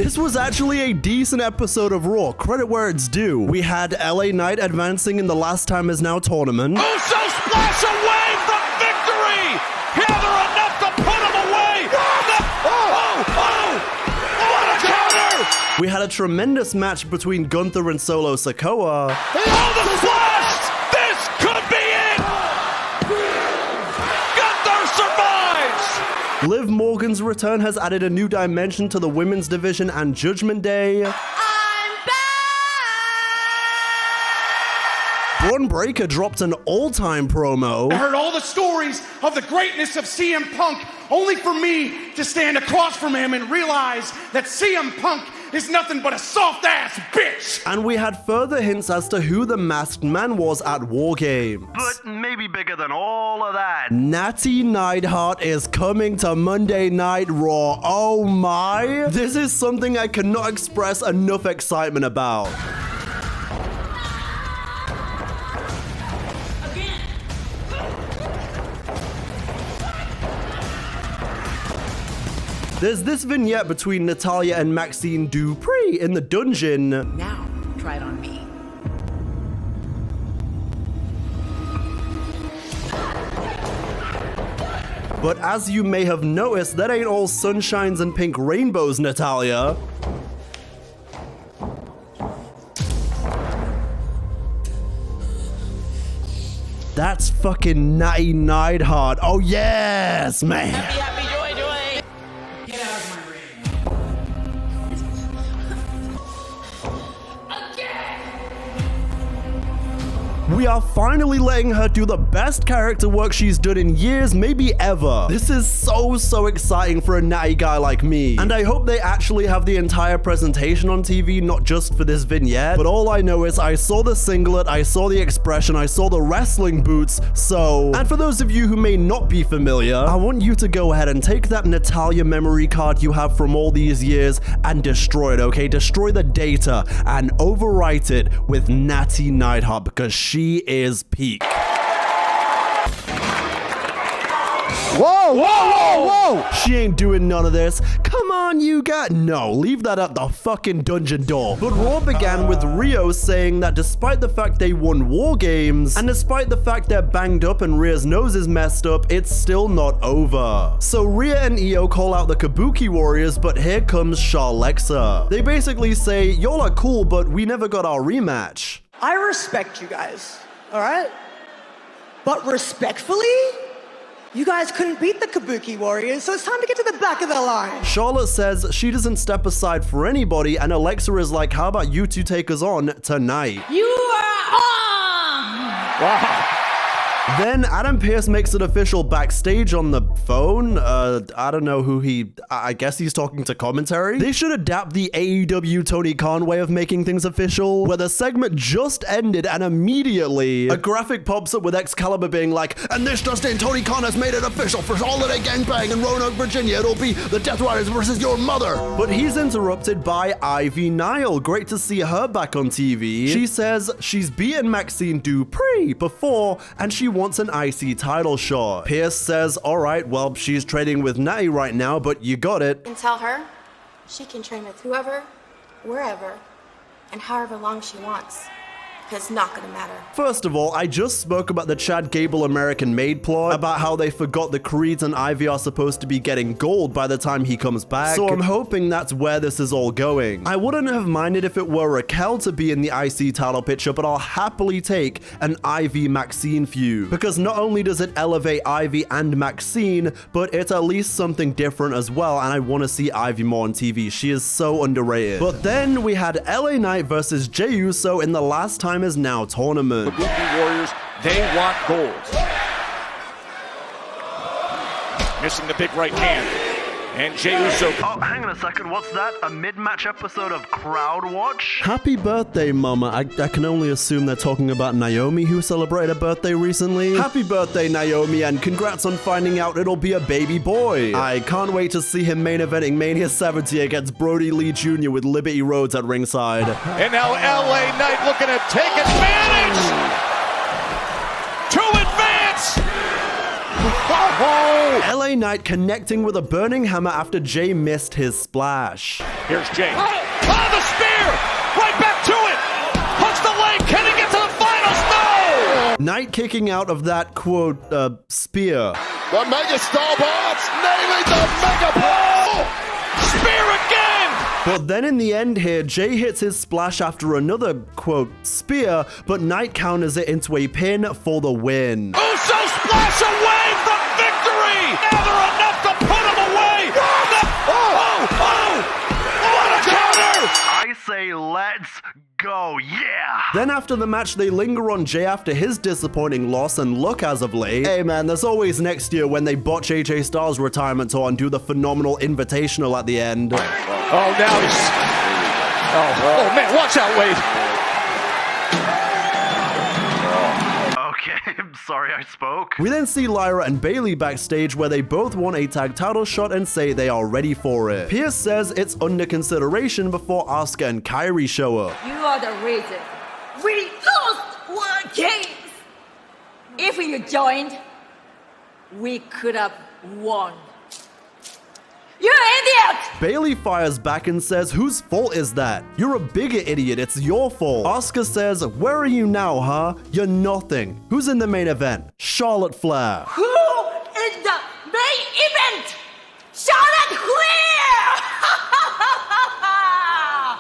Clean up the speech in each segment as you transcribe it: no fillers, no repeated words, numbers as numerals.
This was actually a decent episode of Raw, credit where it's due. We had LA Knight advancing in the Last Time Is Now tournament. Uso splash away from victory! Yeah, they're enough to put him away! What a counter! We had a tremendous match between Gunther and Solo Sikoa. Oh, the flash! This could be it! Gunther survives! LIV Morgan's return has added a new dimension to the women's division and Judgement Day. Bron Breakker dropped an all-time promo. I heard all the stories of the greatness of CM Punk, only for me to stand across from him and realize that CM Punk is nothing but a soft-ass bitch! And we had further hints as to who the masked man was at War Games. But maybe bigger than all of that, Nattie Neidhart is coming to Monday Night Raw. Oh my! This is something I cannot express enough excitement about. There's this vignette between Natalya and Maxxine DuPRI in the dungeon. Now, try it on me. But as you may have noticed, that ain't all sunshines and pink rainbows, Natalya. That's fucking Nattie Neidhart. Oh yes, man. Happy, joy, joy. Get out of my ring. We are finally letting her do the best character work she's done in years, maybe ever. This is so exciting for a Natty guy like me. And I hope they actually have the entire presentation on TV, not just for this vignette. But all I know is I saw the singlet, I saw the expression, I saw the wrestling boots, so... And for those of you who may not be familiar, I want you to go ahead and take that Natalya memory card you have from all these years and destroy it, okay? Destroy the data and overwrite it with Nattie Neidhart, because she is peak. Whoa! She ain't doing none of this. Come on, you guys. No, leave that at the fucking dungeon door. But Raw began with Rhea saying that despite the fact they won War Games, and despite the fact they're banged up and Rhea's nose is messed up, it's still not over. So Rhea and Io call out the Kabuki Warriors, but here comes Charlexa. They basically say, y'all are cool, but we never got our rematch. I respect you guys, all right? But respectfully, you guys couldn't beat the Kabuki Warriors, so it's time to get to the back of the line. Charlotte says she doesn't step aside for anybody, and Alexa is like, how about you two take us on tonight? You are on! Wow. Then Adam Pearce makes it official backstage on the phone. I don't know who I guess he's talking to commentary. They should adapt the AEW Tony Khan way of making things official, where the segment just ended and immediately a graphic pops up with Excalibur being like, and this just in, Tony Khan has made it official for Holiday Gangbang in Roanoke, Virginia. It'll be the Death Riders versus your mother. But he's interrupted by Ivy Nile. Great to see her back on TV. She says she's beaten Maxxine DuPRI before, and she wants an IC title shot. Pearce says, all right, well, she's trading with Natty right now, but you got it. And tell her she can train with whoever, wherever, and however long she wants. It's not gonna matter. First of all, I just spoke about the Chad Gable American Made plot, about how they forgot the Creeds and Ivy are supposed to be getting gold by the time he comes back. So I'm hoping that's where this is all going. I wouldn't have minded if it were Raquel to be in the IC title picture, but I'll happily take an Ivy Maxxine feud, because not only does it elevate Ivy and Maxxine, but it's at least something different as well, and I want to see Ivy more on TV. She is so underrated. But then we had LA Knight versus Jey Uso in the Last Time Is Now tournament. The Kabuki Warriors, they want gold. Missing the big right hand. And Jey Uso. Oh, hang on a second. What's that? A mid-match episode of Crowd Watch? Happy birthday, Mama. I can only assume they're talking about Naomi, who celebrated a birthday recently. Happy birthday, Naomi, and congrats on finding out it'll be a baby boy. I can't wait to see him main eventing Mania 70 against Brody Lee Jr. with Liberty Rhodes at ringside. And now LA Knight looking to take advantage. To advance. LA Knight connecting with a burning hammer after Jey missed his splash. Here's Jey. Oh, the spear! Right back to it! Hooks the leg. Can he get to the finals? No! Knight kicking out of that, quote, spear. The Mega Star Bots nailing the Mega Ball! Spear again! But then in the end here, Jey hits his splash after another, quote, spear, but Knight counters it into a pin for the win. Uso splash away from victory! Never enough to put him away! What a counter! I say let's go, yeah! Then after the match, they linger on Jey after his disappointing loss, and look as of late. Hey man, there's always next year when they botch AJ Styles' retirement tour and do the phenomenal invitational at the end. Oh, now he's... Oh man, watch out, Wade. Okay, I'm sorry I spoke. We then see Lyra and Bayley backstage where they both want a tag title shot and say they are ready for it. Pearce says it's under consideration before Asuka and Kairi show up. You are the reason we lost World Games. If you joined, we could have won. You idiot! Bayley fires back and says, whose fault is that? You're a bigger idiot, it's your fault. Asuka says, where are you now, huh? You're nothing. Who's in the main event? Charlotte Flair. Who is the main event? Charlotte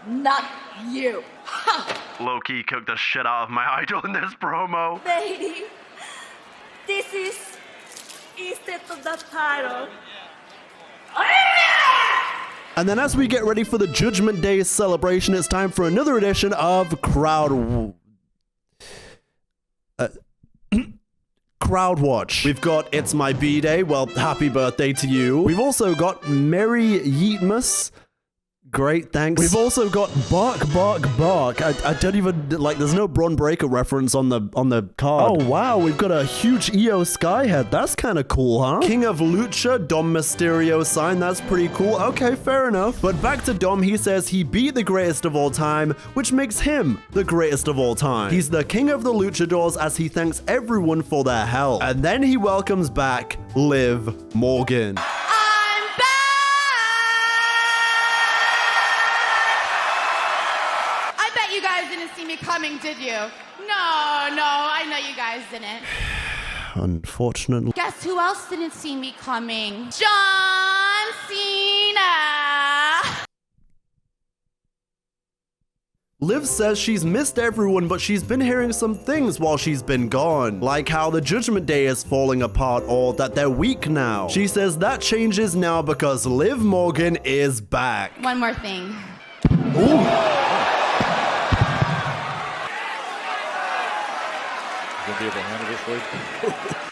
Flair! Not you. Low-key cooked the shit out of my idol in this promo. Lady, this is instead of the title. And then as we get ready for the Judgment Day celebration, it's time for another edition of Crowd Watch. We've got It's My B-Day. Well, happy birthday to you. We've also got Merry Yeetmas. Great, thanks. We've also got Bark Bark Bark. I don't even like. There's no Bron Breakker reference on the card. Oh wow, we've got a huge EO Skyhead. That's kind of cool, huh? King of Lucha, Dom Mysterio sign. That's pretty cool. Okay, fair enough. But back to Dom. He says he beat the greatest of all time, which makes him the greatest of all time. He's the king of the luchadors as he thanks everyone for their help. And then he welcomes back LIV Morgan. You guys didn't see me coming, did you? No, I know you guys didn't. Unfortunately. Guess who else didn't see me coming? John Cena! Liv says she's missed everyone, but she's been hearing some things while she's been gone. Like how the Judgment Day is falling apart or that they're weak now. She says that changes now because LIV Morgan is back. One more thing. Ooh.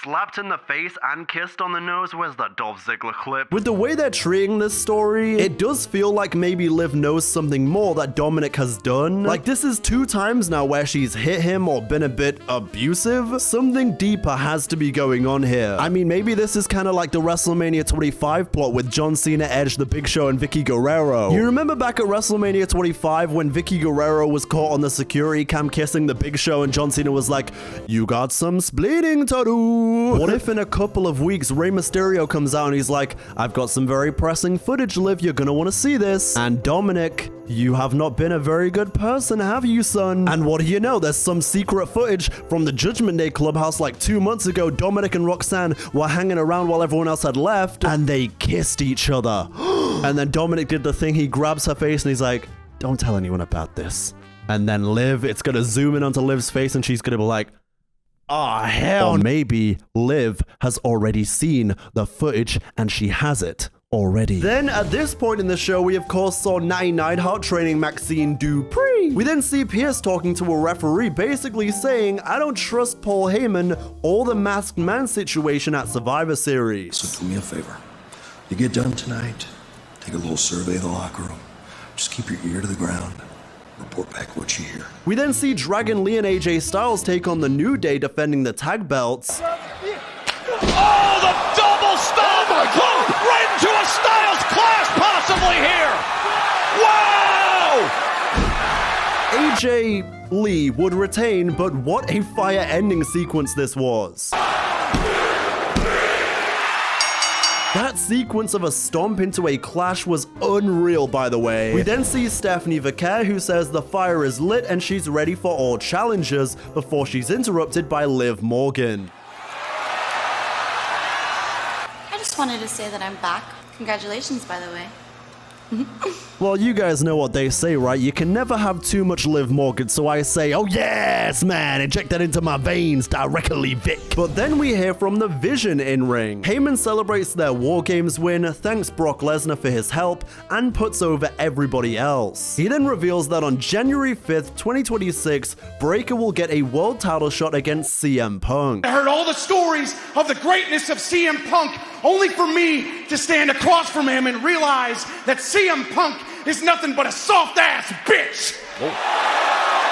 Slapped in the face and kissed on the nose. Where's that Dolph Ziggler clip? With the way they're treating this story, it does feel like maybe Liv knows something more that Dominic has done. Like this is 2 times now where she's hit him or been a bit abusive. Something deeper has to be going on here. I mean, maybe this is kind of like the WrestleMania 25 plot with John Cena, Edge, The Big Show, and Vicky Guerrero. You remember back at WrestleMania 25 when Vicky Guerrero was caught on the security cam kissing The Big Show and John Cena was like, you got some splitting to do. What if in a couple of weeks Rey Mysterio comes out and he's like, I've got some very pressing footage, Liv, you're gonna want to see this. And Dominic, you have not been a very good person, have you, son? And what do you know? There's some secret footage from the Judgment Day Clubhouse like 2 months ago. Dominic and Roxanne were hanging around while everyone else had left and they kissed each other. And then Dominic did the thing, he grabs her face and he's like, don't tell anyone about this. And then Liv, it's gonna zoom in onto Liv's face and she's gonna be like, oh, hell. Or maybe Liv has already seen the footage and she has it already. Then at this point in the show, we of course saw Nattie Neidhart training Maxxine DuPRI. We then see Pearce talking to a referee basically saying, I don't trust Paul Heyman or the Masked Man situation at Survivor Series. So do me a favor. You get done tonight, take a little survey of the locker room. Just keep your ear to the ground. Report back what you hear. We then see Dragon Lee and AJ Styles take on the New Day defending the tag belts. Oh, the double stomp! Oh, right into a Styles clash possibly here! Wow! AJ Lee would retain, but what a fire ending sequence this was. That sequence of a stomp into a clash was unreal, by the way. We then see Stephanie Vaquer, who says the fire is lit and she's ready for all challengers before she's interrupted by LIV Morgan. I just wanted to say that I'm back. Congratulations, by the way. Well, you guys know what they say, right? You can never have too much LIV Morgan, so I say, oh yes, man, inject that into my veins directly, Vic. But then we hear from the Vision in-ring. Heyman celebrates their War Games win, thanks Brock Lesnar for his help, and puts over everybody else. He then reveals that on January 5th, 2026, Breakker will get a world title shot against CM Punk. I heard all the stories of the greatness of CM Punk, only for me to stand across from him and realize that CM Punk is nothing but a soft-ass bitch.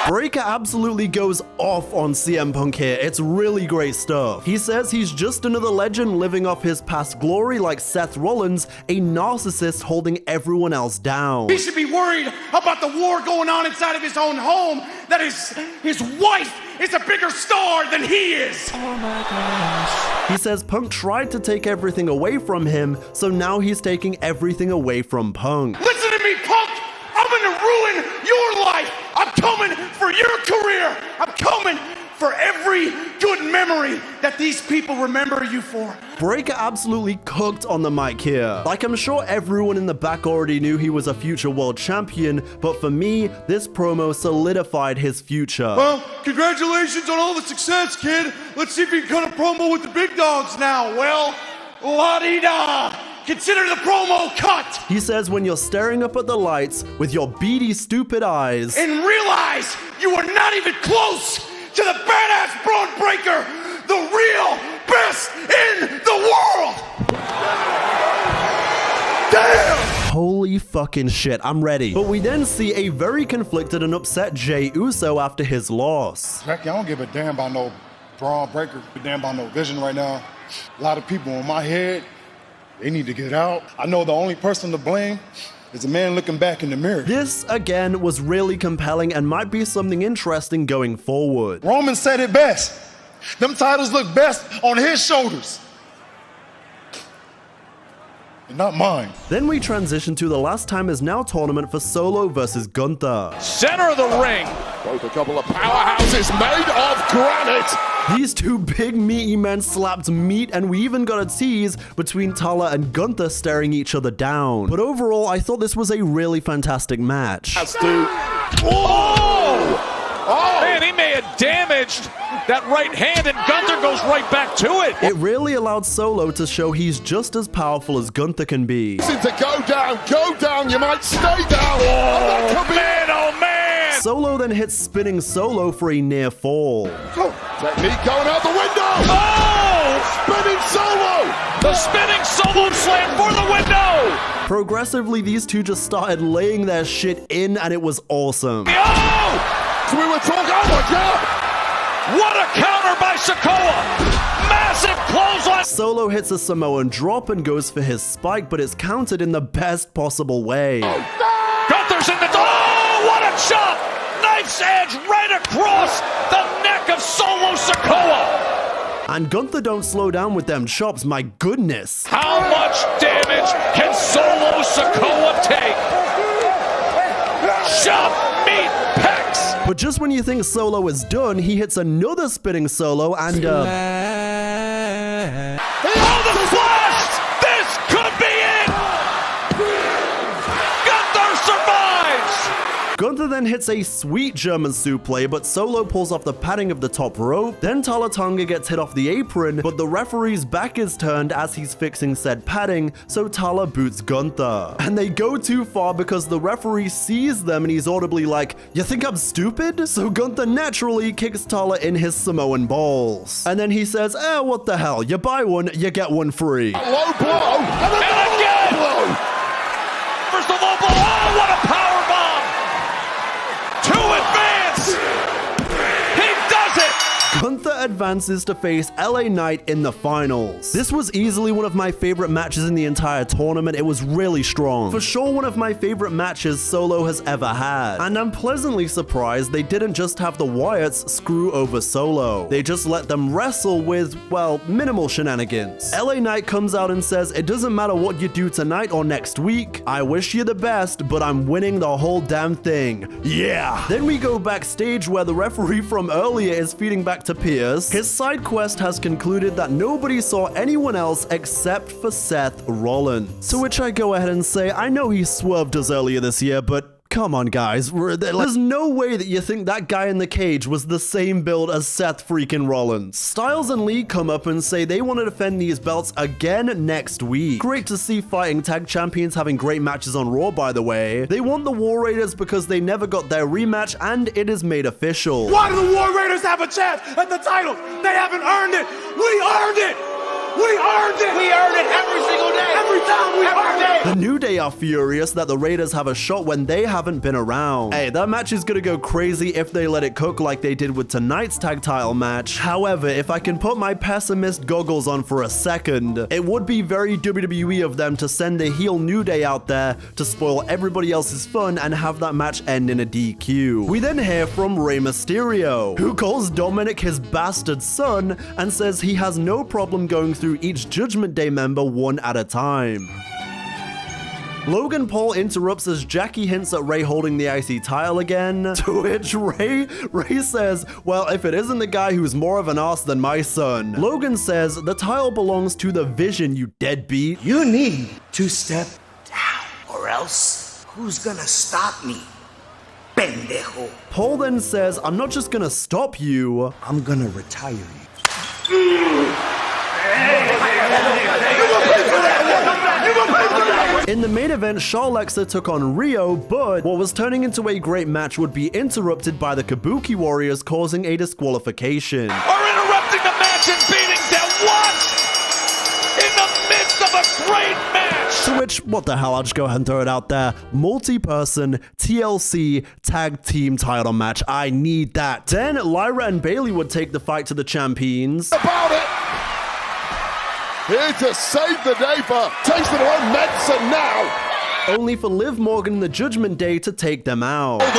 Breakker absolutely goes off on CM Punk here. It's really great stuff. He says he's just another legend living off his past glory like Seth Rollins, a narcissist holding everyone else down. He should be worried about the war going on inside of his own home, that his wife is a bigger star than he is. Oh my gosh. He says Punk tried to take everything away from him, so now he's taking everything away from Punk. Listen to me, Punk! I'm gonna ruin your life! I'm coming for your career! I'm coming for every good memory that these people remember you for. Breakker absolutely cooked on the mic here. Like, I'm sure everyone in the back already knew he was a future world champion, but for me, this promo solidified his future. Well, congratulations on all the success, kid. Let's see if you can cut a promo with the big dogs now. Well, la-di-da. Consider the promo cut! He says when you're staring up at the lights with your beady, stupid eyes and realize you are not even close to the badass Bron Breakker, the real best in the world! Damn! Holy fucking shit, I'm ready. But we then see a very conflicted and upset Jey Uso after his loss. Heck, I don't give a damn about no Bron Breakker, a damn about no Vision right now. A lot of people in my head, they need to get out. I know the only person to blame is a man looking back in the mirror. This, again, was really compelling and might be something interesting going forward. Roman said it best. Them titles look best on his shoulders. And not mine. Then we transition to the Last Time Is Now tournament for Solo versus Gunther. Center of the ring. Both a couple of powerhouses made of granite. These two big meaty men slapped meat, and we even got a tease between Tala and Gunther staring each other down. But overall, I thought this was a really fantastic match. Oh! Man, he may have damaged that right hand, and Gunther goes right back to it. It really allowed Solo to show he's just as powerful as Gunther can be. To go down, you might stay down. Oh, that could be man, oh man! Solo then hits spinning Solo for a near fall. Technique going out the window. Oh! Spinning Solo. The spinning Solo slam for the window. Progressively, these two just started laying their shit in, and it was awesome. Oh! So we were talking, oh my God! What a counter by Sikoa! Massive clothesline! Solo hits a Samoan drop and goes for his spike, but it's countered in the best possible way. Gunther's in the... Oh, what a chop! Knife's edge right across the neck of Solo Sikoa! And Gunther don't slow down with them chops, my goodness. How much damage can Solo Sikoa take? Chop, meat, pecs! But just when you think Solo is done, he hits another spinning Solo and Oh, the flash! This could be it! Gunther survives! Gunther then hits a sweet German suplex, but Solo pulls off the padding of the top rope. Then Tala Tonga gets hit off the apron, but the referee's back is turned as he's fixing said padding, so Tala boots Gunther. And they go too far because the referee sees them and he's audibly like, "You think I'm stupid?" So Gunther naturally kicks Tala in his Samoan balls. And then he says, what the hell, you buy one, you get one free. Low blow, and again! Blow. First of all, oh, what a power bomb! To advance! He does it! Gunther advances to face LA Knight in the finals. This was easily one of my favorite matches in the entire tournament. It was really strong. For sure one of my favorite matches Solo has ever had. And I'm pleasantly surprised they didn't just have the Wyatts screw over Solo. They just let them wrestle with, well, minimal shenanigans. LA Knight comes out and says, it doesn't matter what you do tonight or next week. I wish you the best, but I'm winning the whole damn thing. Yeah. Then we go backstage where the referee from earlier is feeding back to Pearce. His side quest has concluded that nobody saw anyone else except for Seth Rollins. To which I go ahead and say, I know he swerved us earlier this year, but come on, guys. There's no way that you think that guy in the cage was the same build as Seth freaking Rollins. Styles and Lee come up and say they want to defend these belts again next week. Great to see fighting tag champions having great matches on Raw, by the way. They want the War Raiders because they never got their rematch, and it is made official. Why do the War Raiders have a chance at the title? They haven't earned it. We earned it. We earned it! We earned it every single day! Every time we earned it! The New Day are furious that the Raiders have a shot when they haven't been around. Hey, that match is gonna go crazy if they let it cook like they did with tonight's tag title match. However, if I can put my pessimist goggles on for a second, it would be very WWE of them to send the heel New Day out there to spoil everybody else's fun and have that match end in a DQ. We then hear from Rey Mysterio, who calls Dominic his bastard son and says he has no problem going through each Judgment Day member one at a time. Logan Paul interrupts as Jackie hints at Rey holding the IC title again, to which Rey says, well, if it isn't the guy who's more of an ass than my son. Logan says, the title belongs to the Vision, you deadbeat. You need to step down, or else who's gonna stop me? Pendejo. Paul then says, I'm not just gonna stop you, I'm gonna retire you. In the main event, Charlexa took on Rio, but what was turning into a great match would be interrupted by the Kabuki Warriors, causing a disqualification. Are interrupting the match and beating them once in the midst of a great match. To which, what the hell, I'll just go ahead and throw it out there. Multi-person TLC tag team title match. I need that. Then Lyra and Bayley would take the fight to the champions. About it. Here to save the day for tasting her own medicine now. Only for LIV Morgan and the Judgment Day to take them out. Oh!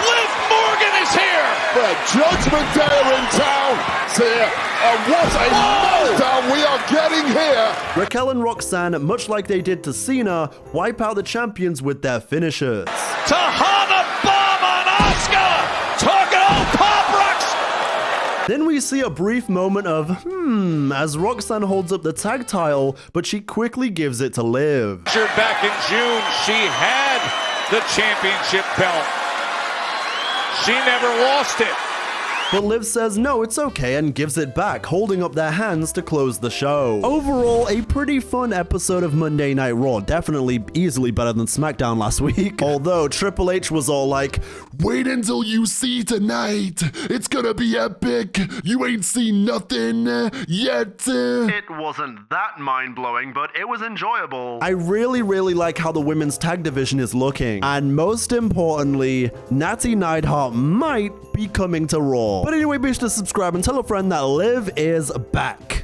LIV Morgan is here. The Judgment Day are in town. Here, and what a meltdown we are getting here. Raquel and Roxanne, much like they did to Cena, wipe out the champions with their finishers. Tahana bomb on Asuka. Talking old Pop Rocks. Then we see a brief moment of, as Roxanne holds up the tag title, but she quickly gives it to Liv. Back in June, she had the championship belt. She never lost it. But Liv says no, it's okay, and gives it back, holding up their hands to close the show. Overall, a pretty fun episode of Monday Night Raw. Definitely easily better than SmackDown last week. Although Triple H was all like, wait until you see tonight. It's gonna be epic. You ain't seen nothing yet. It wasn't that mind-blowing, but it was enjoyable. I really like how the women's tag division is looking. And most importantly, Nattie Neidhart might be coming to Raw. But anyway, be sure to subscribe and tell a friend that Liv is back.